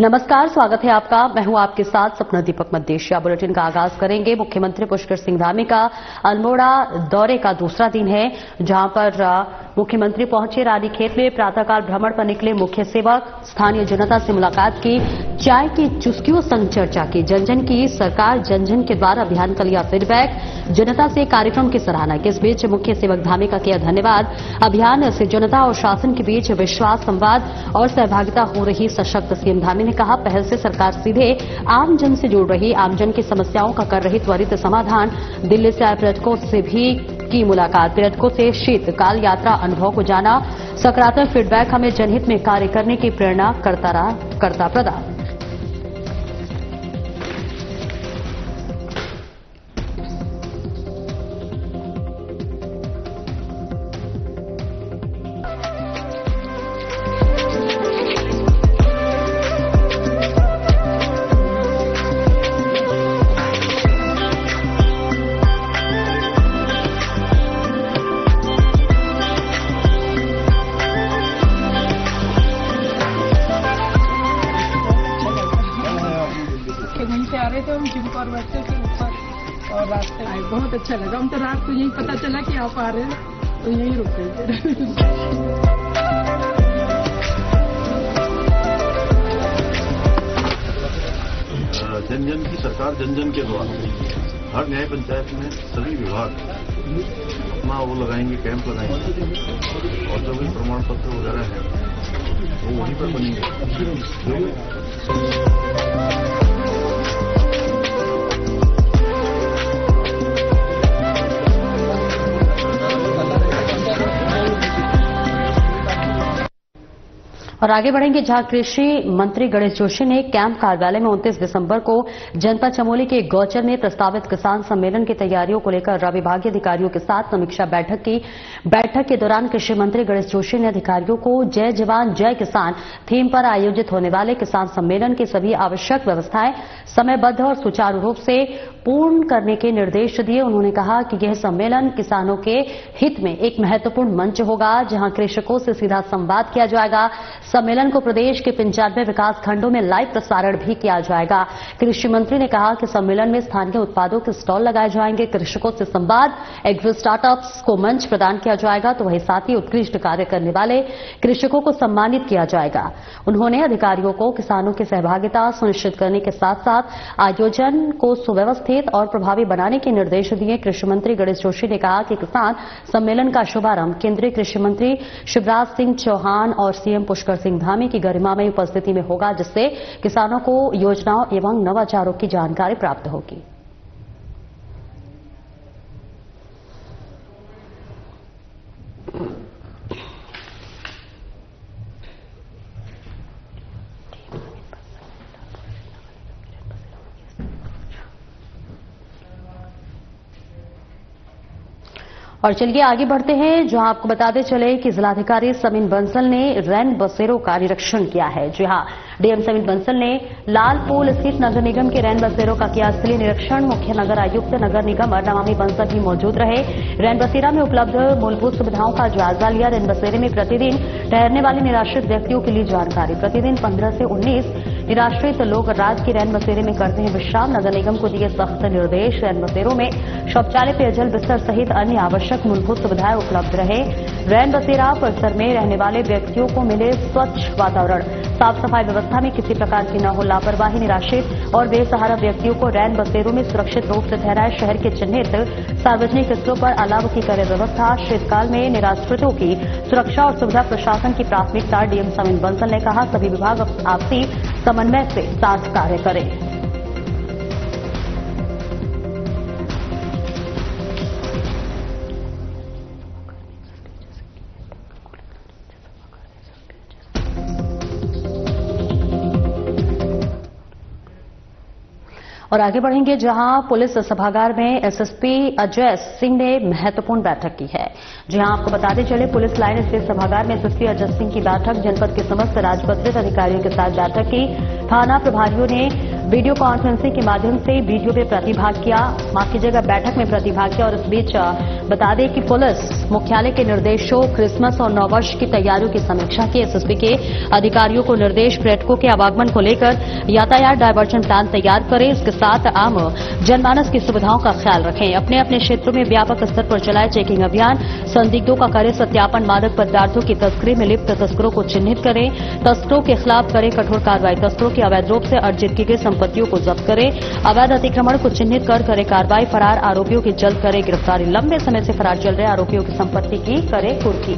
नमस्कार, स्वागत है आपका। मैं हूं आपके साथ सपना दीपक मद्देशिया। बुलेटिन का आगाज करेंगे। मुख्यमंत्री पुष्कर सिंह धामी का अल्मोड़ा दौरे का दूसरा दिन है, जहां पर मुख्यमंत्री पहुंचे। रानीखेत में प्रातःकाल भ्रमण पर निकले मुख्य सेवक, स्थानीय जनता से मुलाकात की, चाय की चुस्कियों संग चर्चा की, जन जन की सरकार जन जन के द्वारा अभियान का लिया फीडबैक, जनता से कार्यक्रम की सराहना की। इस बीच मुख्य सेवक धामी का किया धन्यवाद। अभियान से जनता और शासन के बीच विश्वास, संवाद और सहभागिता हो रही सशक्त। सीएम धामी ने कहा, पहल से सरकार सीधे आम जन से जुड़ रही, आम जन की समस्याओं का कर रही त्वरित समाधान। दिल्ली से आए पर्यटकों से भी की मुलाकात, पर्यटकों से शीतकाल यात्रा अनुभव को जाना। सकारात्मक फीडबैक हमें जनहित में कार्य करने की प्रेरणा करता प्रदान। से आ रहे थे हम जिम पर बैठे थे ऊपर और रास्ते आए, बहुत अच्छा लगा। हम तो रात को यही पता चला कि आप आ रहे हैं तो यही रुक गए। जन जन की सरकार जन जन के द्वारा हर न्याय पंचायत में सभी विभाग अपना वो लगाएंगे, कैंप लगाएंगे और जो भी प्रमाण पत्र वगैरह है वो वहीं पर बनेंगे। और आगे बढ़ेंगे, जहां कृषि मंत्री गणेश जोशी ने कैंप कार्यालय में 29 दिसंबर को जनपद चमोली के गौचर में प्रस्तावित किसान सम्मेलन की तैयारियों को लेकर विभागीय अधिकारियों के साथ समीक्षा बैठक की। बैठक के दौरान कृषि मंत्री गणेश जोशी ने अधिकारियों को जय जवान जय किसान थीम पर आयोजित होने वाले किसान सम्मेलन की सभी आवश्यक व्यवस्थाएं समयबद्ध और सुचारू रूप से पूर्ण करने के निर्देश दिए। उन्होंने कहा कि यह सम्मेलन किसानों के हित में एक महत्वपूर्ण मंच होगा, जहां कृषकों से सीधा संवाद किया जाएगा। सम्मेलन को प्रदेश के 95 विकास खंडों में लाइव प्रसारण भी किया जाएगा। कृषि मंत्री ने कहा कि सम्मेलन में स्थानीय उत्पादों के स्टॉल लगाए जाएंगे, कृषकों से संवाद, एग्री स्टार्टअप्स को मंच प्रदान किया जाएगा, तो वहीं साथ ही उत्कृष्ट कार्य करने वाले कृषकों को सम्मानित किया जाएगा। उन्होंने अधिकारियों को किसानों की सहभागिता सुनिश्चित करने के साथ साथ आयोजन को सुव्यवस्थित और प्रभावी बनाने के निर्देश दिए। कृषि मंत्री गणेश जोशी ने कहा कि किसान सम्मेलन का शुभारंभ केंद्रीय कृषि मंत्री शिवराज सिंह चौहान और सीएम पुष्कर सिंह धामी की गरिमामयी उपस्थिति में होगा, जिससे किसानों को योजनाओं एवं नवाचारों की जानकारी प्राप्त होगी। और चलिए आगे बढ़ते हैं, जहां आपको बताते चले कि जिलाधिकारी समीन बंसल ने रैन बसेरों का निरीक्षण किया है। जी हां, डीएम समीन बंसल ने लालपुल स्थित नगर निगम के रैन बसेरों का किया स्थलीय निरीक्षण। मुख्य नगर आयुक्त नगर निगम नमामि बंसल भी मौजूद रहे। रैन बसेरा में उपलब्ध मूलभूत सुविधाओं का जायजा लिया। रैन बसेरे में प्रतिदिन ठहरने वाले निराश्रित व्यक्तियों के लिए जानकारी। प्रतिदिन 15 से 19 निराश्रित लोग रात की रैन बसेरे में करते हैं विश्राम। नगर निगम को दिए सख्त निर्देश। रैन बसेरों में शौचालय, पेयजल, बिस्तर सहित अन्य आवश्यक मूलभूत सुविधाएं उपलब्ध रहे। रैन बसेरा परिसर में रहने वाले व्यक्तियों को मिले स्वच्छ वातावरण, साफ सफाई व्यवस्था में किसी प्रकार की न हो लापरवाही। निराश्रित और बेसहारा व्यक्तियों को रैन बसेरों में सुरक्षित रूप से ठहराए। शहर के चिन्हित सार्वजनिक स्थलों पर अलाव की करे व्यवस्था। शीतकाल में निराश्रितों की सुरक्षा और सुविधा प्रशासन की प्राथमिकता। डीएम समीन बंसल ने कहा, सभी विभाग आपसी समन्वय से साथ कार्य करें। और आगे बढ़ेंगे, जहां पुलिस सभागार में एसएसपी अजय सिंह ने महत्वपूर्ण बैठक की है। जहां आपको बताते चले, पुलिस लाइन स्थित सभागार में एसएसपी अजय सिंह की बैठक, जनपद के समस्त राजपत्रित अधिकारियों के साथ बैठक की। थाना प्रभारियों ने वीडियो कॉन्फ्रेंसिंग के माध्यम से वीडियो में प्रतिभाग किया, माफ कीजिएगा बैठक में प्रतिभाग किया। और इस बीच बता दें कि पुलिस मुख्यालय के निर्देशों क्रिसमस और नववर्ष की तैयारियों की समीक्षा की। एसएसपी के अधिकारियों को निर्देश पर्यटकों के आवागमन को लेकर यातायात डायवर्जन प्लान तैयार करें, इसके साथ आम जनमानस की सुविधाओं का ख्याल रखें। अपने अपने क्षेत्रों में व्यापक स्तर पर चलाए चेकिंग अभियान, संदिग्धों का करें सत्यापन, मादक पदार्थों की तस्करी में लिप्त तस्करों को चिन्हित करें, तस्करों के खिलाफ करें कठोर कार्रवाई, तस्करों की अवैध रूप से अर्जित की गई संपत्तियों को जब्त करें, अवैध अतिक्रमण को चिन्हित कर करें कार्रवाई, फरार आरोपियों की जल्द करें गिरफ्तारी, लंबे समय से फरार चल रहे आरोपियों की संपत्ति की करें कुर्की।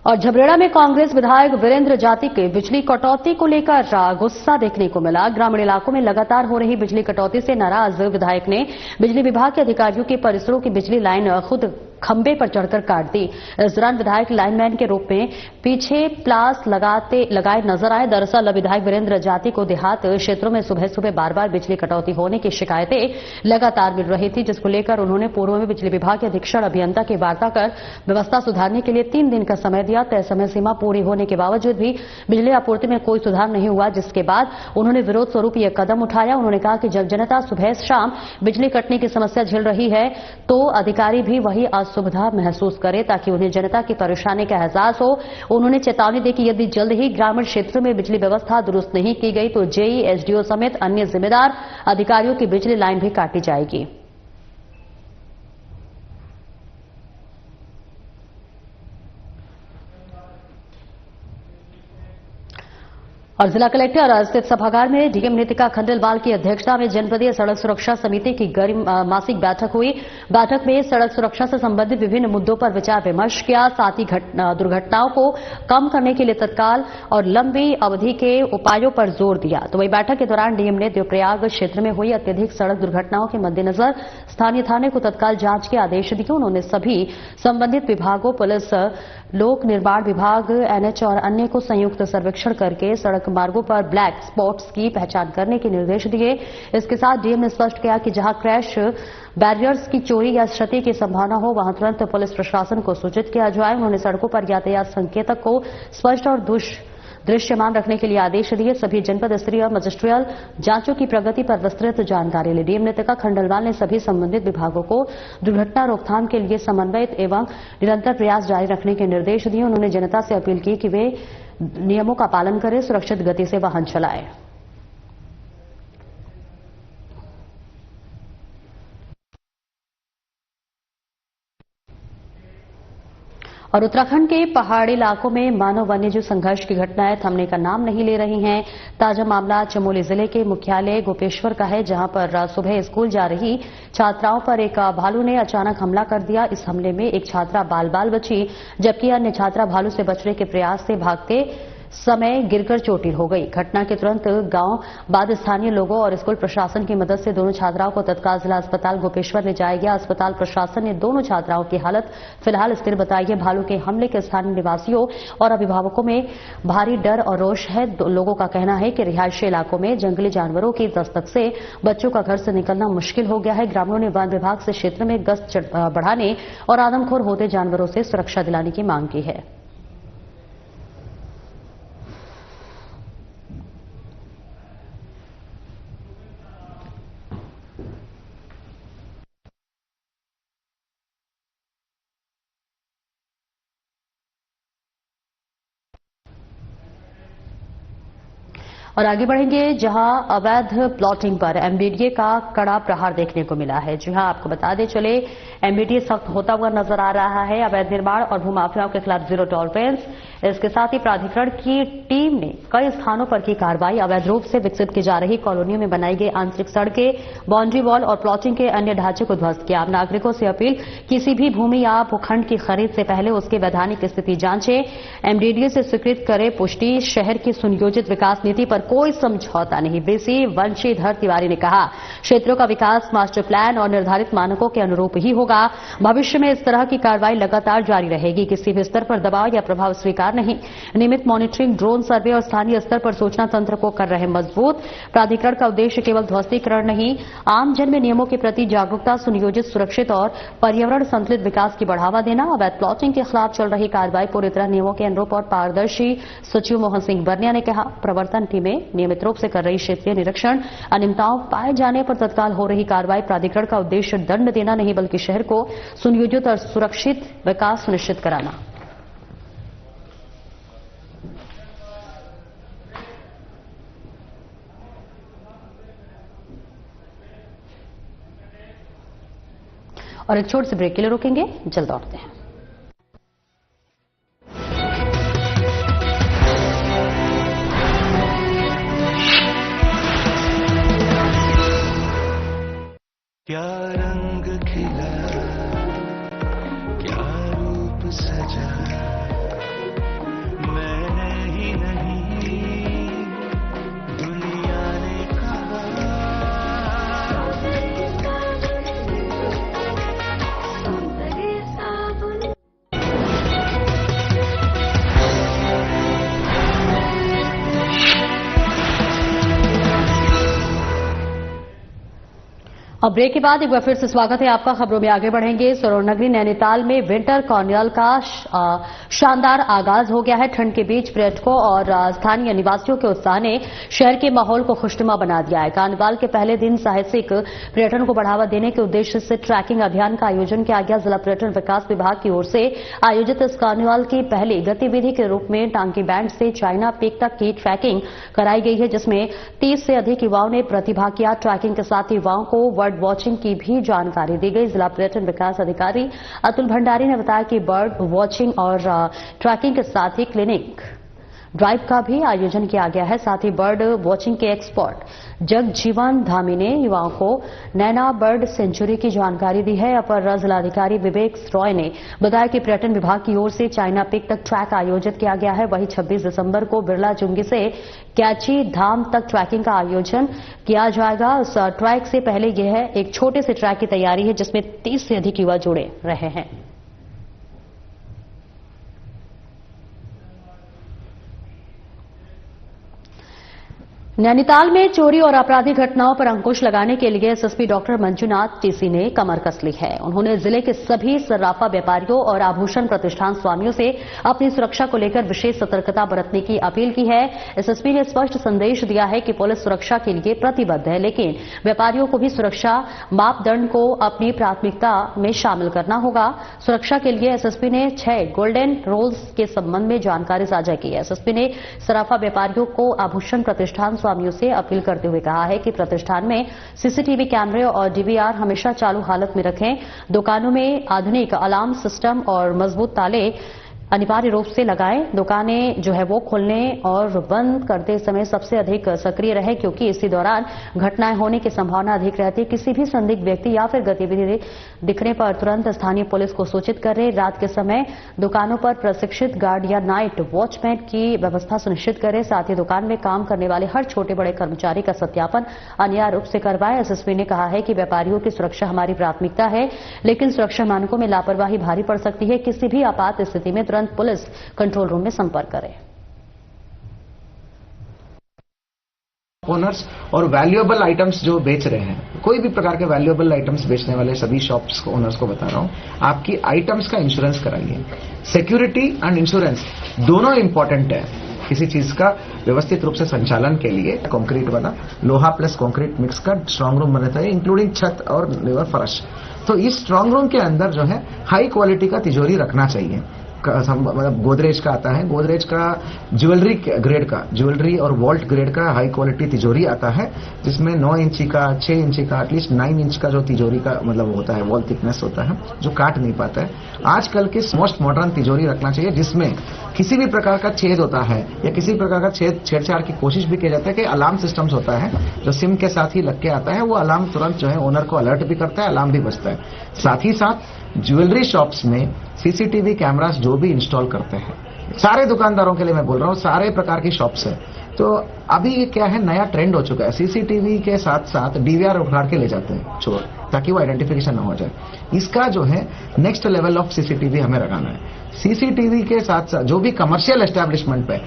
और झबरेड़ा में कांग्रेस विधायक वीरेंद्र जाति के बिजली कटौती को लेकर गुस्सा देखने को मिला। ग्रामीण इलाकों में लगातार हो रही बिजली कटौती से नाराज विधायक ने बिजली विभाग के अधिकारियों के परिसरों की बिजली लाइन खुद खंबे पर चढ़कर काट दी। इस दौरान विधायक लाइनमैन के रूप में पीछे प्लास लगाए नजर आए। दरअसल विधायक वीरेंद्र जाति को देहात क्षेत्रों में सुबह सुबह बार बार बिजली कटौती होने की शिकायतें लगातार मिल रही थी, जिसको लेकर उन्होंने पूर्व में बिजली विभाग के अधीक्षण अभियंता की वार्ता कर व्यवस्था सुधारने के लिए 3 दिन का समय दिया। तय समय सीमा पूरी होने के बावजूद भी बिजली आपूर्ति में कोई सुधार नहीं हुआ, जिसके बाद उन्होंने विरोध स्वरूप यह कदम उठाया। उन्होंने कहा कि जब जनता सुबह शाम बिजली कटने की समस्या झेल रही है तो अधिकारी भी वही असुविधा महसूस करे ताकि उन्हें जनता की परेशानी का एहसास हो। उन्होंने चेतावनी दी कि यदि जल्द ही ग्रामीण क्षेत्रों में बिजली व्यवस्था दुरुस्त नहीं की गई तो जेई, एसडीओ समेत अन्य जिम्मेदार अधिकारियों की बिजली लाइन भी काटी जाएगी। और जिला कलेक्टर स्थित सभागार में डीएम नीतिका खंडेलवाल की अध्यक्षता में जनपदीय सड़क सुरक्षा समिति की मासिक बैठक हुई। बैठक में सड़क सुरक्षा से संबंधित विभिन्न मुद्दों पर विचार विमर्श किया, साथ ही दुर्घटनाओं को कम करने के लिए तत्काल और लंबी अवधि के उपायों पर जोर दिया। तो वही बैठक के दौरान डीएम ने देवप्रयाग क्षेत्र में हुई अत्यधिक सड़क दुर्घटनाओं के मद्देनजर स्थानीय थाने को तत्काल जांच के आदेश दिए। उन्होंने सभी संबंधित विभागों, पुलिस, लोक निर्माण विभाग, एनएच और अन्य को संयुक्त सर्वेक्षण करके सड़क मार्गों पर ब्लैक स्पॉट्स की पहचान करने के निर्देश दिए। इसके साथ डीएम ने स्पष्ट किया कि जहां क्रैश बैरियर्स की चोरी या क्षति की संभावना हो वहां तुरंत पुलिस प्रशासन को सूचित किया जाए। उन्होंने सड़कों पर यातायात संकेतक को स्पष्ट और दृश्यमान रखने के लिए आदेश दिए। सभी जनपद स्तरीय मजिस्ट्रियल जांचों की प्रगति पर विस्तृत जानकारी ली। डीएम नीतिका खंडेलवाल ने सभी संबंधित विभागों को दुर्घटना रोकथाम के लिए समन्वित एवं निरंतर प्रयास जारी रखने के निर्देश दिए। उन्होंने जनता से अपील की कि वे नियमों का पालन करें, सुरक्षित गति से वाहन चलाएं। और उत्तराखंड के पहाड़ी इलाकों में मानव वन्यजीव संघर्ष की घटनाएं थमने का नाम नहीं ले रही हैं। ताजा मामला चमोली जिले के मुख्यालय गोपेश्वर का है, जहां पर सुबह स्कूल जा रही छात्राओं पर एक भालू ने अचानक हमला कर दिया। इस हमले में एक छात्रा बाल बची, जबकि अन्य छात्रा भालू से बचने के प्रयास से भागते समय गिरकर चोटिल हो गई। घटना के तुरंत गांव बाद स्थानीय लोगों और स्कूल प्रशासन की मदद से दोनों छात्राओं को तत्काल जिला अस्पताल गोपेश्वर ले जाया गया। अस्पताल प्रशासन ने दोनों छात्राओं की हालत फिलहाल स्थिर बताई है। भालू के हमले के स्थानीय निवासियों और अभिभावकों में भारी डर और रोष है। लोगों का कहना है कि रिहायशी इलाकों में जंगली जानवरों की दस्तक से बच्चों का घर से निकलना मुश्किल हो गया है। ग्रामीणों ने वन विभाग से क्षेत्र में गश्त बढ़ाने और आदमखोर होते जानवरों से सुरक्षा दिलाने की मांग की है। और आगे बढ़ेंगे, जहां अवैध प्लॉटिंग पर एमडीडीए का कड़ा प्रहार देखने को मिला है। जी हां, आपको बता दें चले, एमडीडीए सख्त होता हुआ नजर आ रहा है। अवैध निर्माण और भूमाफियाओं के खिलाफ जीरो टॉलरेंस। इसके साथ ही प्राधिकरण की टीम ने कई स्थानों पर की कार्रवाई। अवैध रूप से विकसित की जा रही कॉलोनियों में बनाई गई आंतरिक सड़कें, बाउंड्री वॉल और प्लॉटिंग के अन्य ढांचे को ध्वस्त किया। नागरिकों से अपील, किसी भी भूमि या भूखंड की खरीद से पहले उसकी वैधानिक स्थिति जांचें। एमडीडीए से स्वीकृत करे पुष्टि। शहर की सुनियोजित विकास नीति पर कोई समझौता नहीं, बीसी वंशीधर तिवारी ने कहा। क्षेत्रों का विकास मास्टर प्लान और निर्धारित मानकों के अनुरूप ही होगा। भविष्य में इस तरह की कार्रवाई लगातार जारी रहेगी। किसी भी स्तर पर दबाव या प्रभाव स्वीकार नहीं। नियमित मॉनिटरिंग, ड्रोन सर्वे और स्थानीय स्तर पर सूचना तंत्र को कर रहे मजबूत। प्राधिकरण का उद्देश्य केवल ध्वस्तीकरण नहीं, आम जन में नियमों के प्रति जागरूकता, सुनियोजित, सुरक्षित और पर्यावरण संतुलित विकास की बढ़ावा देना। अवैध प्लॉटिंग के खिलाफ चल रही कार्रवाई पूरी तरह नियमों के अनुरूप और पारदर्शी। सचिव मोहन सिंह बर्निया ने कहा, प्रवर्तन टीमें नियमित रूप से कर रही क्षेत्रीय निरीक्षण, अनियमितताओं पाए जाने पर तत्काल हो रही कार्रवाई। प्राधिकरण का उद्देश्य दंड देना नहीं बल्कि शहर को सुनियोजित और सुरक्षित विकास सुनिश्चित कराना। और एक छोटे से ब्रेक के लिए रोकेंगे, जल्द लौटते हैं। क्या रंग खिला, क्या रूप सजा, मैंने ही नहीं दुनिया ने कहा। अब ब्रेक के बाद एक बार फिर से स्वागत है आपका। खबरों में आगे बढ़ेंगे। सरोवर नगरी नैनीताल में विंटर कार्निवल का शानदार आगाज हो गया है। ठंड के बीच पर्यटकों और स्थानीय निवासियों के उत्साह ने शहर के माहौल को खुशनुमा बना दिया है। कार्निवल के पहले दिन साहसिक पर्यटन को बढ़ावा देने के उद्देश्य से ट्रैकिंग अभियान का आयोजन किया गया। जिला पर्यटन विकास विभाग की ओर से आयोजित इस कार्निवल की पहली गतिविधि के रूप में टांकी बैंड से चाइना पीक तक की ट्रैकिंग कराई गई है, जिसमें 30 से अधिक युवाओं ने प्रतिभाग किया। ट्रैकिंग के साथ युवाओं को बर्ड वॉचिंग की भी जानकारी दी गई। जिला पर्यटन विकास अधिकारी अतुल भंडारी ने बताया कि बर्ड वॉचिंग और ट्रैकिंग के साथ ही क्लिनिक ड्राइव का भी आयोजन किया गया है। साथ ही बर्ड वॉचिंग के एक्सपर्ट जगजीवन धामी ने युवाओं को नैना बर्ड सेंचुरी की जानकारी दी है। अपर जिलाधिकारी विवेक रॉय ने बताया कि पर्यटन विभाग की ओर से चाइना पीक तक ट्रैक आयोजित किया गया है। वहीं 26 दिसंबर को बिरला चुंगी से कैची धाम तक ट्रैकिंग का आयोजन किया जाएगा। उस ट्रैक से पहले यह एक छोटे से ट्रैक की तैयारी है, जिसमें 30 से अधिक युवा जुड़े रहे हैं। नैनीताल में चोरी और आपराधिक घटनाओं पर अंकुश लगाने के लिए एसएसपी डॉक्टर मंजुनाथ टीसी ने कमर कस ली है। उन्होंने जिले के सभी सर्राफा व्यापारियों और आभूषण प्रतिष्ठान स्वामियों से अपनी सुरक्षा को लेकर विशेष सतर्कता बरतने की अपील की है। एसएसपी ने स्पष्ट संदेश दिया है कि पुलिस सुरक्षा के लिए प्रतिबद्ध है, लेकिन व्यापारियों को भी सुरक्षा मापदंड को अपनी प्राथमिकता में शामिल करना होगा। सुरक्षा के लिए एसएसपी ने 6 गोल्डन रूल्स के संबंध में जानकारी साझा की है। एसएसपी ने सर्राफा व्यापारियों को आभूषण प्रतिष्ठान स्वामियों से अपील करते हुए कहा है कि प्रतिष्ठान में सीसीटीवी कैमरे और डीवीआर हमेशा चालू हालत में रखें। दुकानों में आधुनिक अलार्म सिस्टम और मजबूत ताले अनिवार्य रूप से लगाएं। दुकानें जो है वो खोलने और बंद करते समय सबसे अधिक सक्रिय रहे, क्योंकि इसी दौरान घटनाएं होने की संभावना अधिक रहती है। किसी भी संदिग्ध व्यक्ति या फिर गतिविधि दिखने पर तुरंत स्थानीय पुलिस को सूचित करें। रात के समय दुकानों पर प्रशिक्षित गार्ड या नाइट वॉचमैन की व्यवस्था सुनिश्चित करें। साथ ही दुकान में काम करने वाले हर छोटे बड़े कर्मचारी का सत्यापन अनिवार्य रूप से करवाएं। एसएसपी ने कहा है कि व्यापारियों की सुरक्षा हमारी प्राथमिकता है, लेकिन सुरक्षा मानकों में लापरवाही भारी पड़ सकती है। किसी भी आपात स्थिति में तुरंत पुलिस कंट्रोल रूम में संपर्क करें। ओनर्स और वैल्यूएबल आइटम्स जो बेच रहे हैं, कोई भी प्रकार के वैल्यूएबल आइटम्स बेचने वाले सभी शॉप्स को ओनर्स को बता रहा हूं, आपकी आइटम्स का इंश्योरेंस कराइए। सिक्योरिटी एंड इंश्योरेंस दोनों इंपॉर्टेंट है। किसी चीज का व्यवस्थित रूप से संचालन के लिए कंक्रीट बना, लोहा प्लस कंक्रीट मिक्स का स्ट्रांग रूम बनता है, इंक्लूडिंग छत और लेवर फर्श। तो इस स्ट्रांग रूम के अंदर जो है हाई क्वालिटी का तिजोरी रखना चाहिए। मतलब गोदरेज का आता है, गोदरेज का ज्वेलरी ग्रेड का, ज्वेलरी और वॉल्ट ग्रेड का हाई क्वालिटी तिजोरी आता है, जिसमें 9 इंची का, 6 इंची का, एटलीस्ट 9 इंच का जो तिजोरी का मतलब होता है, वॉल थिकनेस होता है, जो काट नहीं पाता है। आजकल के मोस्ट मॉडर्न तिजोरी रखना चाहिए, जिसमें किसी भी प्रकार का छेद होता है या किसी प्रकार का छेड़छाड़ की कोशिश भी किया जाता है कि अलार्म सिस्टम्स होता है जो सिम के साथ ही लग के आता है, वो अलार्म तुरंत जो है ओनर को अलर्ट भी करता है, अलार्म भी बजता है। साथ ही साथ ज्वेलरी शॉप्स में सीसीटीवी कैमरास जो भी इंस्टॉल करते हैं, सारे दुकानदारों के लिए मैं बोल रहा हूं, सारे प्रकार की शॉप्स है, तो अभी ये क्या है, नया ट्रेंड हो चुका है, सीसीटीवी के साथ साथ डीवीआर उखाड़ के ले जाते हैं चोर, ताकि वो आइडेंटिफिकेशन ना हो जाए। इसका जो है नेक्स्ट लेवल ऑफ सीसीटीवी हमें लगाना है। सीसीटीवी के साथ साथ जो भी कमर्शियल एस्टेब्लिशमेंट पे,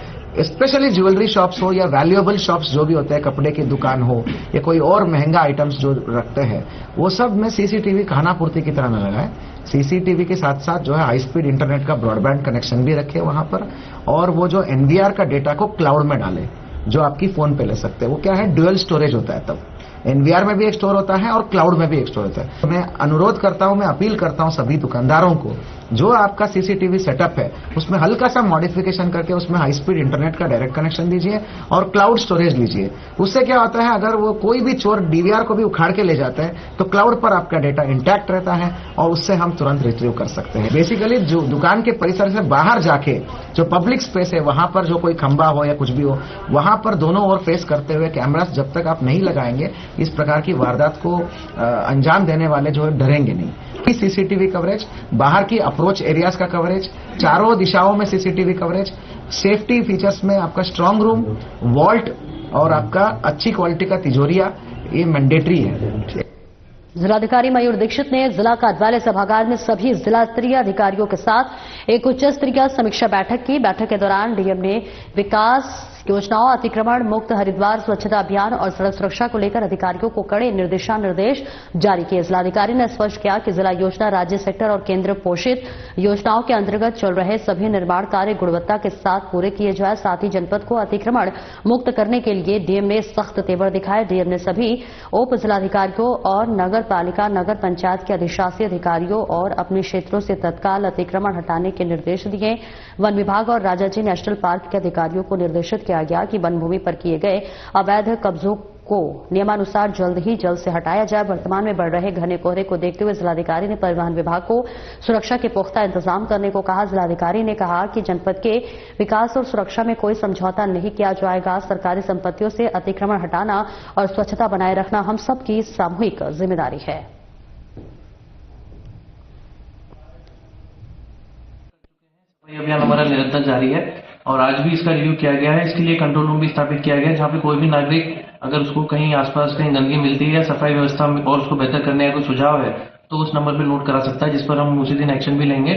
स्पेशली ज्वेलरी शॉप्स हो या वैल्यूएबल शॉप्स जो भी होते हैं, कपड़े की दुकान हो या कोई और महंगा आइटम्स जो रखते हैं, वो सब में सीसीटीवी खानापूर्ति की तरह न लगाए। सीसीटीवी के साथ साथ जो है हाई स्पीड इंटरनेट का ब्रॉडबैंड कनेक्शन भी रखे वहां पर, और वो जो एनवीआर का डेटा को क्लाउड में डाले, जो आपकी फोन पे ले सकते हैं। वो क्या है, ड्यूअल स्टोरेज होता है, तब एनवीआर में भी एक स्टोर होता है और क्लाउड में भी एक स्टोर होता है। मैं अनुरोध करता हूं, मैं अपील करता हूं सभी दुकानदारों को, जो आपका सीसीटीवी सेटअप है उसमें हल्का सा मॉडिफिकेशन करके उसमें हाई स्पीड इंटरनेट का डायरेक्ट कनेक्शन दीजिए और क्लाउड स्टोरेज लीजिए। उससे क्या होता है, अगर वो कोई भी चोर डीवीआर को भी उखाड़ के ले जाता है तो क्लाउड पर आपका डेटा इंटैक्ट रहता है और उससे हम तुरंत रिट्रीव कर सकते हैं। बेसिकली जो दुकान के परिसर से बाहर जाके जो पब्लिक स्पेस है, वहां पर जो कोई खंबा हो या कुछ भी हो, वहां पर दोनों ओर फेस करते हुए कैमरास जब तक आप नहीं लगाएंगे, इस प्रकार की वारदात को अंजाम देने वाले जो है डरेंगे नहीं। सीसीटीवी कवरेज, बाहर की अप्रोच एरियाज का कवरेज, चारों दिशाओं में सीसीटीवी कवरेज, सेफ्टी फीचर्स में आपका स्ट्रांग रूम, वॉल्ट और आपका अच्छी क्वालिटी का तिजोरिया, ये मैंडेटरी है। जिलाधिकारी मयूर दीक्षित ने जिला कार्यालय सभागार में सभी जिला स्तरीय अधिकारियों के साथ एक उच्च स्तरीय समीक्षा बैठक की। बैठक के दौरान डीएम ने विकास योजनाओं, अतिक्रमण मुक्त हरिद्वार स्वच्छता अभियान और सड़क सुरक्षा को लेकर अधिकारियों को कड़े निर्देश जारी किए। जिलाधिकारी ने स्पष्ट किया कि जिला योजना, राज्य सेक्टर और केंद्र पोषित योजनाओं के अंतर्गत चल रहे सभी निर्माण कार्य गुणवत्ता के साथ पूरे किए जाए। साथ ही जनपद को अतिक्रमण मुक्त करने के लिए डीएम ने सख्त तेवर दिखाए। डीएम ने सभी उप जिलाधिकारियों और नगर पालिका, नगर पंचायत के अधिशासी अधिकारियों और अपने क्षेत्रों से तत्काल अतिक्रमण हटाने के निर्देश दिए। वन विभाग और राजाजी नेशनल पार्क के अधिकारियों को निर्देशित किया गया कि वन भूमि पर किए गए अवैध कब्जों को नियमानुसार जल्द से हटाया जाए। वर्तमान में बढ़ रहे घने कोहरे को देखते हुए जिलाधिकारी ने परिवहन विभाग को सुरक्षा के पुख्ता इंतजाम करने को कहा। जिलाधिकारी ने कहा कि जनपद के विकास और सुरक्षा में कोई समझौता नहीं किया जाएगा। सरकारी संपत्तियों से अतिक्रमण हटाना और स्वच्छता बनाए रखना हम सबकी सामूहिक जिम्मेदारी है। अभियान हमारा निरंतर जारी है और आज भी इसका रिव्यू किया गया है। इसके लिए कंट्रोल रूम भी स्थापित किया गया है, जहां पे कोई भी नागरिक अगर उसको कहीं आसपास कहीं गंदगी मिलती है या सफाई व्यवस्था में और उसको बेहतर करने का कोई सुझाव है तो उस नंबर पे नोट करा सकता है, जिस पर हम उसी दिन एक्शन भी लेंगे।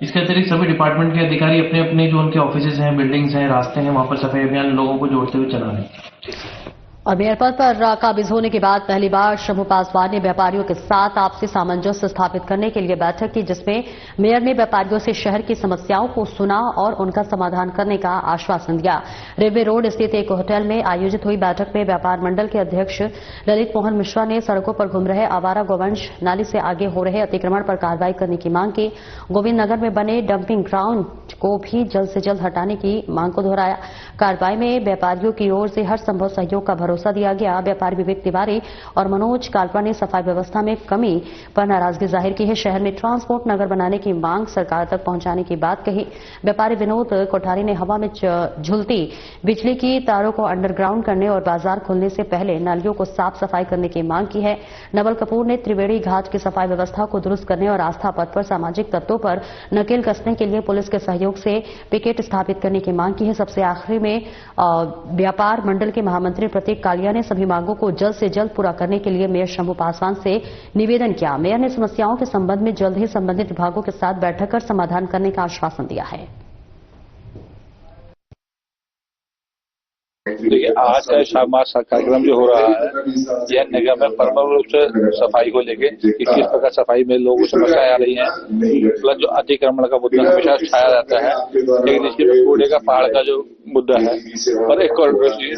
इसके अतिरिक्त सभी डिपार्टमेंट के अधिकारी अपने अपने जो उनके ऑफिसेज हैं, बिल्डिंग्स हैं, रास्ते हैं, वहां पर सफाई अभियान लोगों को जोड़ते हुए चला रहे हैं। और मेयर पद पर काबिज होने के बाद पहली बार शंभू पासवान ने व्यापारियों के साथ आपसी सामंजस्य स्थापित करने के लिए बैठक की, जिसमें मेयर ने व्यापारियों से शहर की समस्याओं को सुना और उनका समाधान करने का आश्वासन दिया। रेलवे रोड स्थित एक होटल में आयोजित हुई बैठक में व्यापार मंडल के अध्यक्ष ललित मोहन मिश्रा ने सड़कों पर घूम रहे आवारा गोवंश नाली से आगे हो रहे अतिक्रमण पर कार्रवाई करने की मांग की। गोविंद नगर में बने डंपिंग ग्राउंड को भी जल्द से जल्द हटाने की मांग को दोहराया। कार्रवाई में व्यापारियों की ओर से हर संभव सहयोग का भरोसा दिया गया। व्यापारी विवेक तिवारी और मनोज कालपा ने सफाई व्यवस्था में कमी पर नाराजगी जाहिर की है। शहर में ट्रांसपोर्ट नगर बनाने की मांग सरकार तक पहुंचाने की बात कही। व्यापारी विनोद कोठारी ने हवा में झूलती बिजली की तारों को अंडरग्राउंड करने और बाजार खुलने से पहले नालियों को साफ सफाई करने की मांग की है। नवल कपूर ने त्रिवेणी घाट की सफाई व्यवस्था को दुरुस्त करने और आस्था पथ पर सामाजिक तत्वों पर नकेल कसने के लिए पुलिस के सहयोग से पिकेट स्थापित करने की मांग की है। सबसे आखिरी में व्यापार मंडल के महामंत्री प्रतीक कालिया ने सभी मांगों को जल्द से जल्द पूरा करने के लिए मेयर शंभू पासवान से निवेदन किया। मेयर ने समस्याओं के संबंध में जल्द ही संबंधित विभागों के साथ बैठक कर समाधान करने का आश्वासन दिया है। देखिए, आज का शामाश कार्यक्रम जो हो रहा है यह निगम में परम रूप से सफाई को लेके किस प्रकार सफाई में लोगों को समस्याएं आ रही हैं, प्लस जो अतिक्रमण का मुद्दा हमेशा छाया रहता है, लेकिन इसके कूड़े का पहाड़ का जो मुद्दा है और एक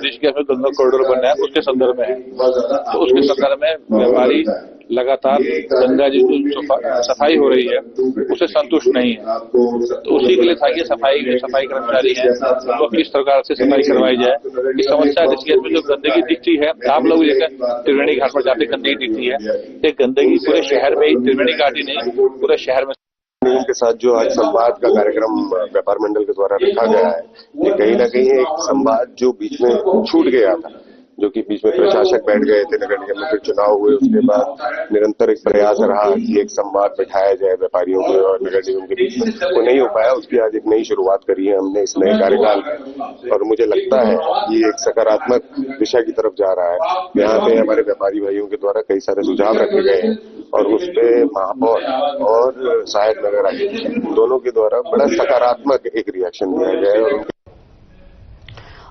ऋषिकेश में दोनों कॉरिडोर बनना है उसके संदर्भ में है। तो उसके संदर्भ में व्यापारी लगातार गंगा जी जो सफाई हो रही है उससे संतुष्ट नहीं है। तो उसी के लिए था कि सफाई कर्मचारी है तो किस प्रकार से सफाई करवाई जाए। इस समस्या ऋषिकेश में जो गंदगी दिखती है, आप लोग जैसे त्रिवेणी घाट पर जाते गंदगी दिखती है, ये गंदगी पूरे शहर में ही, त्रिवेणी घाट ही नहीं पूरे शहर में। के साथ जो आज संवाद का कार्यक्रम व्यापार मंडल के द्वारा रखा गया है, ये कहीं ना कहीं एक संवाद जो बीच में छूट गया था, जो कि बीच में प्रशासक बैठ गए थे नगर निगम में, फिर चुनाव हुए, उसके बाद निरंतर एक प्रयास रहा कि एक संवाद बैठाया जाए व्यापारियों के और नगर निगम के बीच में, वो नहीं हो पाया। उसकी आज एक नई शुरुआत करी है हमने इस नए कार्यकाल में और मुझे लगता है कि एक सकारात्मक दिशा की तरफ जा रहा है। यहाँ पे हमारे व्यापारी भाइयों के द्वारा कई सारे सुझाव रखे गए हैं और उस पे महापौर और सहायक नगर आयुक्त दोनों के द्वारा बड़ा सकारात्मक एक रिएक्शन दिया गया है।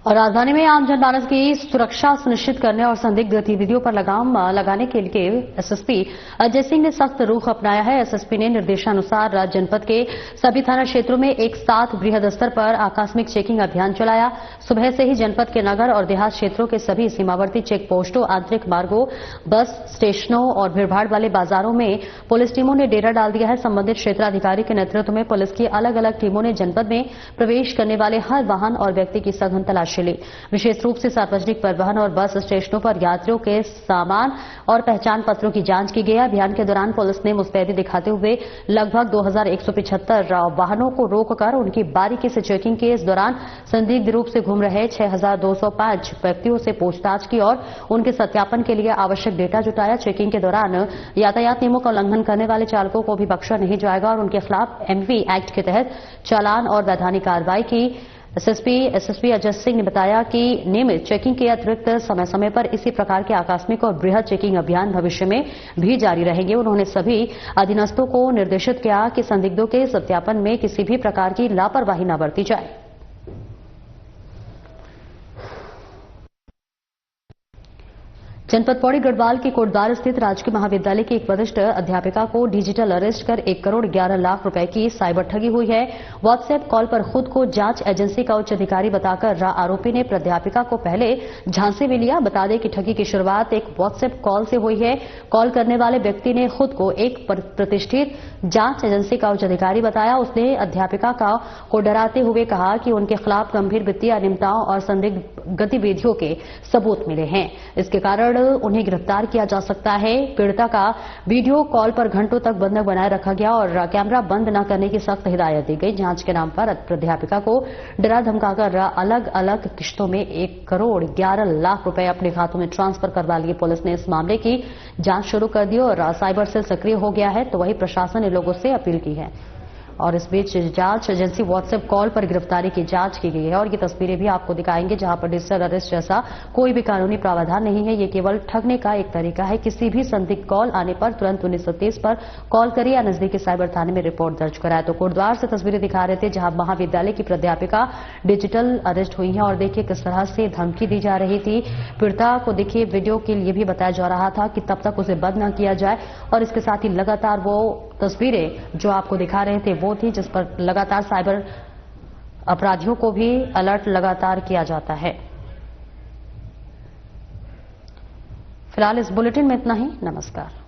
और राजधानी में आम जनमानस की सुरक्षा सुनिश्चित करने और संदिग्ध गतिविधियों पर लगाम लगाने के लिए एसएसपी अजय सिंह ने सख्त रुख अपनाया है। एसएसपी ने निर्देशानुसार जनपद के सभी थाना क्षेत्रों में एक साथ बृहद स्तर पर आकस्मिक चेकिंग अभियान चलाया। सुबह से ही जनपद के नगर और देहात क्षेत्रों के सभी सीमावर्ती चेक पोस्टों, आंतरिक मार्गों, बस स्टेशनों और भीड़भाड़ वाले बाजारों में पुलिस टीमों ने डेरा डाल दिया है। संबंधित क्षेत्राधिकारी के नेतृत्व में पुलिस की अलग अलग टीमों ने जनपद में प्रवेश करने वाले हर वाहन और व्यक्ति की सघन तलाशी ली। विशेष रूप से सार्वजनिक परिवहन और बस स्टेशनों पर यात्रियों के सामान और पहचान पत्रों की जांच की गई। अभियान के दौरान पुलिस ने मुस्तैदी दिखाते हुए लगभग 2175 वाहनों को रोककर उनकी बारीकी से चेकिंग की। इस दौरान संदिग्ध रूप से घूम रहे 6205 व्यक्तियों से पूछताछ की और उनके सत्यापन के लिए आवश्यक डेटा जुटाया। चेकिंग के दौरान यातायात नियमों का उल्लंघन करने वाले चालकों को भी बख्शा नहीं जाएगा और उनके खिलाफ एमवी एक्ट के तहत चालान और वैधानिक कार्रवाई की। एसएसपी अजय सिंह ने बताया कि नियमित चेकिंग के अतिरिक्त समय समय पर इसी प्रकार के आकस्मिक और बृहद चेकिंग अभियान भविष्य में भी जारी रहेंगे। उन्होंने सभी अधीनस्थों को निर्देशित किया कि संदिग्धों के सत्यापन में किसी भी प्रकार की लापरवाही न बरती जाए। जनपद पौड़ी गढ़वाल के कोटद्वार स्थित राजकीय महाविद्यालय की एक वरिष्ठ अध्यापिका को डिजिटल अरेस्ट कर 1 करोड़ 11 लाख रुपए की साइबर ठगी हुई है। व्हाट्सएप कॉल पर खुद को जांच एजेंसी का उच्च अधिकारी बताकर आरोपी ने प्राध्यापिका को पहले झांसे में लिया। बता दें कि ठगी की शुरुआत एक व्हाट्सएप कॉल से हुई है। कॉल करने वाले व्यक्ति ने खुद को एक प्रतिष्ठित जांच एजेंसी का उच्च अधिकारी बताया। उसने अध्यापिका को डराते हुए कहा कि उनके खिलाफ गंभीर वित्तीय अनियमितताओं और संदिग्ध गतिविधियों के सबूत मिले हैं। इसके कारण उन्हें गिरफ्तार किया जा सकता है। पीड़िता का वीडियो कॉल पर घंटों तक बंधक बनाए रखा गया और कैमरा बंद न करने की सख्त हिदायत दी गई। जांच के नाम पर प्राध्यापिका को डरा धमकाकर अलग अलग किश्तों में 1 करोड़ 11 लाख रुपए अपने खातों में ट्रांसफर करवा लिए। पुलिस ने इस मामले की जांच शुरू कर दी और साइबर सेल सक्रिय हो गया है। तो वही प्रशासन ने लोगों से अपील की है और इस बीच जांच एजेंसी व्हाट्सएप कॉल पर गिरफ्तारी की जांच की गई है और ये तस्वीरें भी आपको दिखाएंगे जहां पर डिजिटल अरेस्ट जैसा कोई भी कानूनी प्रावधान नहीं है। ये केवल ठगने का एक तरीका है। किसी भी संदिग्ध कॉल आने पर तुरंत 1930 पर कॉल करें या नजदीकी साइबर थाने में रिपोर्ट दर्ज कराएं। तो कोटद्वार से तस्वीरें दिखा रहे थे जहां महाविद्यालय की प्राध्यापिका डिजिटल अरेस्ट हुई है और देखिए किस तरह से धमकी दी जा रही थी। पीड़िता को देखिए वीडियो के लिए भी बताया जा रहा था कि तब तक उसे बंद न किया जाए और इसके साथ ही लगातार वो तस्वीरें जो आपको दिखा रहे थे वो थी जिस पर लगातार साइबर अपराधियों को भी अलर्ट लगातार किया जाता है। फिलहाल इस बुलेटिन में इतना ही। नमस्कार।